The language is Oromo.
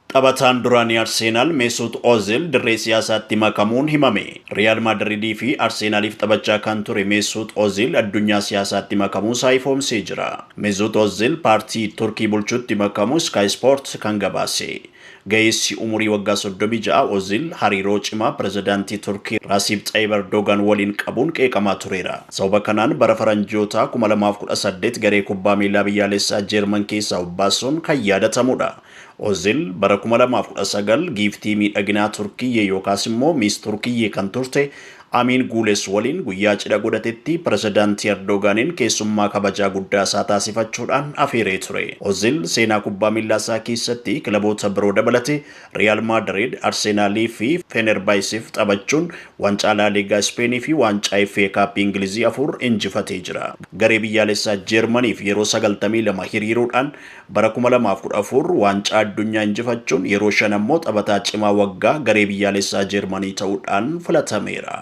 Taphataan duraanii Arsenaal Mesut Ozil dirree siyaasaatti makamuun himame. Real Madridii fi Arsenaaliif taphachaa kan ture Mesut Ozil addunyaa siyaasaatti makamuusaa ifoomsee jira. Mesut Ozil paartii Turkii bulchuutti makamu Sky Sport kan gabaase. Ga'eessi umurii waggaa 36 Ozil hariiroo cimaa pirezidaantii Turkii Recep Tayyip Erdogan waliin qabuun qeeqamaa tureera. Sababa kanaan bara faranjoota 2018 garee kubbaa miilaa biyyaalessaa Jeerman keessaa baasuun kan yaadatamudha. Ozil bara 2019 giiftii miidhaginaa Turkiyyee yookaas immoo Miss Turkiyyee kan turte Amin Gules waliin guyyaa cidha godhatetti pirezidaantii Erdoganiin keessummaa kabajaa guddaa isaa taasifachuudhaan afeeree ture. Ozil seenaa kubbaa miilaa isaa keessatti kilaboota biroo dabalate Real Madrid, Arsenaalii fi Fenerbahceef taphachuun waancaa La Liigaa Ispeenii fi waancaa FA Cup Ingilizii 4 injifatee jira. Garee biyyaalessaa Jeermaniif yeroo 92 hiriiruudhaan bara 2014 waancaa addunyaa injifachuun yeroo 5 ammoo taphataa cimaa waggaa garee biyyaalessaa Jeermanii ta'uudhaan filatameera.